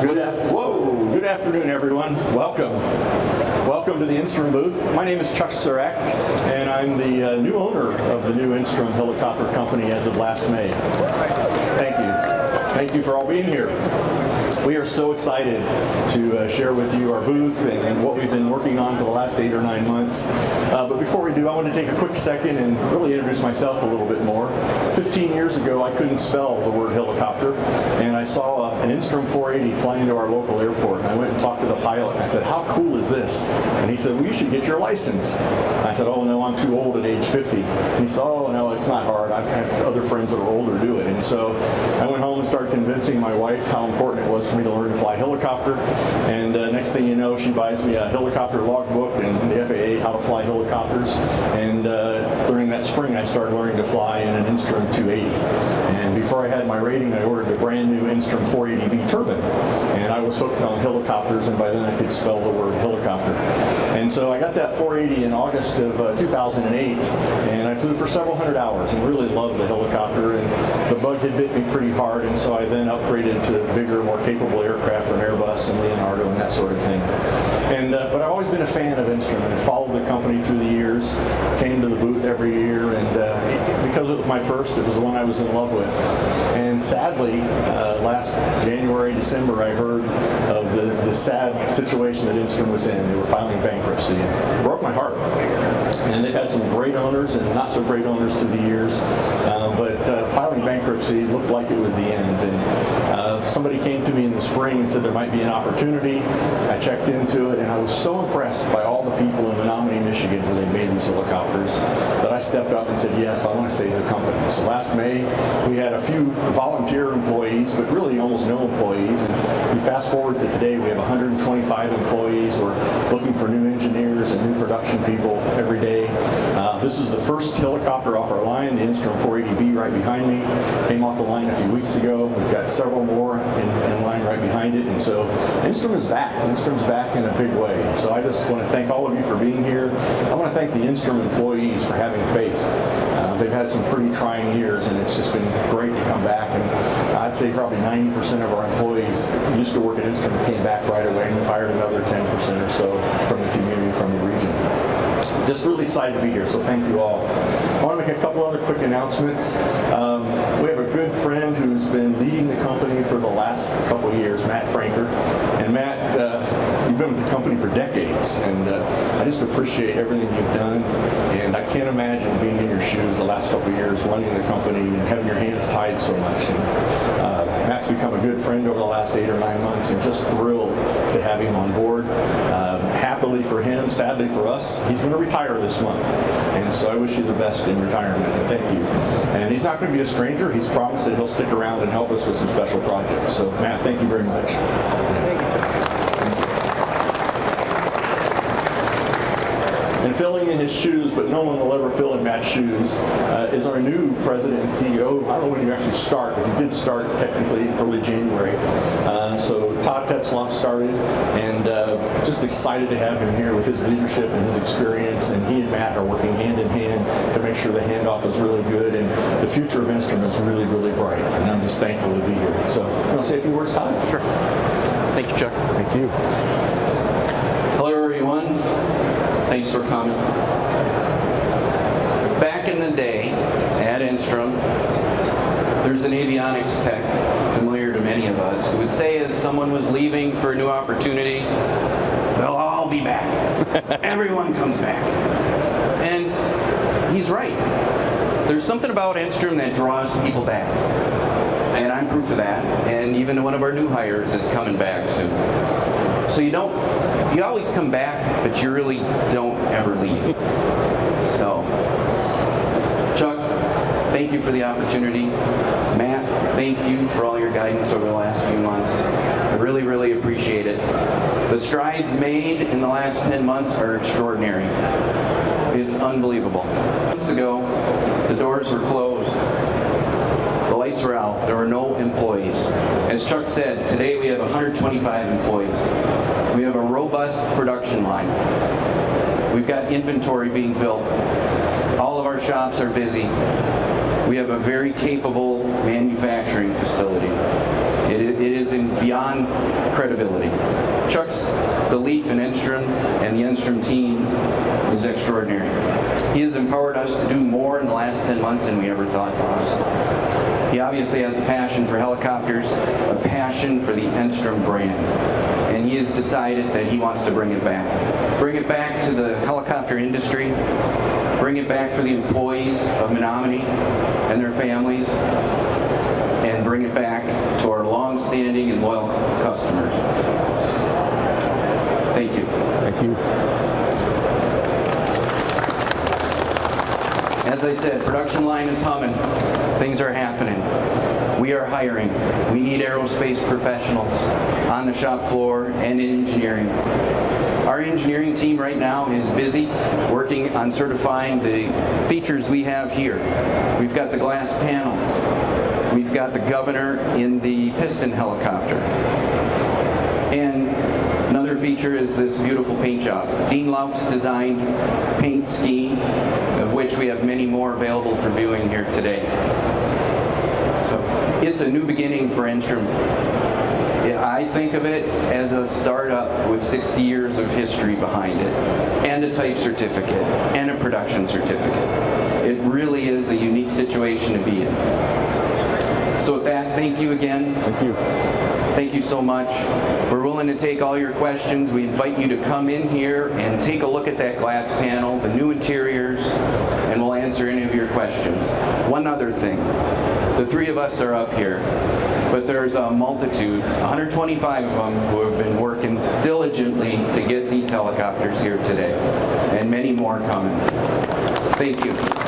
Good afternoon, everyone. Welcome. Welcome to the Enstrom booth. My name is Chuck Surak, and I'm the new owner of the new Enstrom helicopter company as of last May. Thank you. Thank you for all being here. We are so excited to share with you our booth and what we've been working on for the last 8 or 9 months. But before we do, I want to take a quick second and really introduce myself a little bit more. 15 years ago, I couldn't spell the word helicopter, and I saw an Enstrom 480 flying into our local airport. And I went and talked to the pilot, and I said, "How cool is this?" And he said, "Well, you should get your license." And I said, "Oh, no, I'm too old at age 50. And he said, "Oh, no, it's not hard. I've had other friends that are older do it." And so I went home and started convincing my wife how important it was for me to learn to fly helicopter. And next thing you know, she buys me a helicopter logbook and the FAA how to fly helicopters. And during that spring, I started learning to fly in an Enstrom 280. And before I had my rating, I ordered a brand new Enstrom 480B turbine. And I was hooked on helicopters, and by then I could spell the word helicopter. And so I got that 480 in August of 2008, and I flew for several hundred hours and really loved the helicopter. And the bug had bit me pretty hard, and so I then upgraded to bigger, more capable aircraft from Airbus and Leonardo and that sort of thing. And but I've always been a fan of Enstrom and followed the company through the years, came to the booth every year, and because it was my first, it was the one I was in love with. And sadly, last January, December, I heard of the sad situation that Enstrom was in. They were filing bankruptcy. It broke my heart. And they've had some great owners and not so great owners through the years, but filing bankruptcy looked like it was the end. And somebody came to me in the spring and said there might be an opportunity. I checked into it, and I was so impressed by all the people in Menominee, Michigan, where they made these helicopters, that I stepped up and said, yes, I want to save the company. So last May, we had a few volunteer employees, but really almost no employees. And we fast forward to today, we have 125 employees. We're looking for new engineers and new production people every day. This is the first helicopter off our line, the Enstrom 480B right behind me. Came off the line a few weeks ago. We've got several more in line right behind it. And so Enstrom is back. Enstrom's back in a big way. So I just want to thank all of you for being here. I want to thank the Enstrom employees for having faith. They've had some pretty trying years, and it's just been great to come back. And I'd say probably 90% of our employees used to work at Enstrom and came back right away, and we've hired another 10% or so from the community, from the region. Just really excited to be here, so thank you all. I want to make a couple other quick announcements. We have a good friend who's been leading the company for the last couple of years, Matt Franker. And Matt, you've been with the company for decades, and I just appreciate everything you've done. And I can't imagine being in your shoes the last couple of years, running the company and having your hands tied so much. And Matt's become a good friend over the last 8 or 9 months, and just thrilled to have him on board. Happily for him, sadly for us, he's going to retire this month. And so I wish you the best in retirement, and thank you. And he's not going to be a stranger. He's promised that he'll stick around and help us with some special projects. So Matt, thank you very much. Thank you. And filling in his shoes, but no one will ever fill in Matt's shoes, is our new president and CEO. I don't know when you actually start, but he did start technically early January. So Todd Tetzloff started, and just excited to have him here with his leadership and his experience. And he and Matt are working hand in hand to make sure the handoff is really good, and the future of Enstrom is really, really bright. And I'm just thankful to be here. So you want to say a few words, Todd? Sure. Thank you, Chuck. Thank you. Hello, everyone. Thanks for coming. Back in the day at Enstrom, there's an avionics tech familiar to many of us who would say as someone was leaving for a new opportunity, they'll all be back. Everyone comes back. And he's right. There's something about Enstrom that draws people back. And I'm proof of that. And even one of our new hires is coming back soon. So you always come back, but you really don't ever leave. So, Chuck, thank you for the opportunity. Matt, thank you for all your guidance over the last few months. I really, really appreciate it. The strides made in the last 10 months are extraordinary. It's unbelievable. Months ago, the doors were closed. The lights were out. There were no employees. As Chuck said, today we have 125 employees. We have a robust production line. We've got inventory being built. All of our shops are busy. We have a very capable manufacturing facility. It is in beyond credibility. Chuck's belief in Enstrom and the Enstrom team is extraordinary. He has empowered us to do more in the last 10 months than we ever thought possible. He obviously has a passion for helicopters, a passion for the Enstrom brand, and he has decided that he wants to bring it back. Bring it back to the helicopter industry, bring it back for the employees of Menominee and their families, and bring it back to our long-standing and loyal customers. Thank you. Thank you. As I said, production line is humming. Things are happening. We are hiring. We need aerospace professionals on the shop floor and in engineering. Our engineering team right now is busy working on certifying the features we have here. We've got the glass panel. We've got the governor in the piston helicopter. And another feature is this beautiful paint job. Dean Laut's designed paint scheme, of which we have many more available for viewing here today. So it's a new beginning for Enstrom. I think of it as a startup with 60 years of history behind it, and a type certificate, and a production certificate. It really is a unique situation to be in. So with that, thank you again. Thank you. Thank you so much. We're willing to take all your questions. We invite you to come in here and take a look at that glass panel, the new interiors, and we'll answer any of your questions. One other thing, the three of us are up here, but there's a multitude, 125 of them, who have been working diligently to get these helicopters here today, and many more coming. Thank you.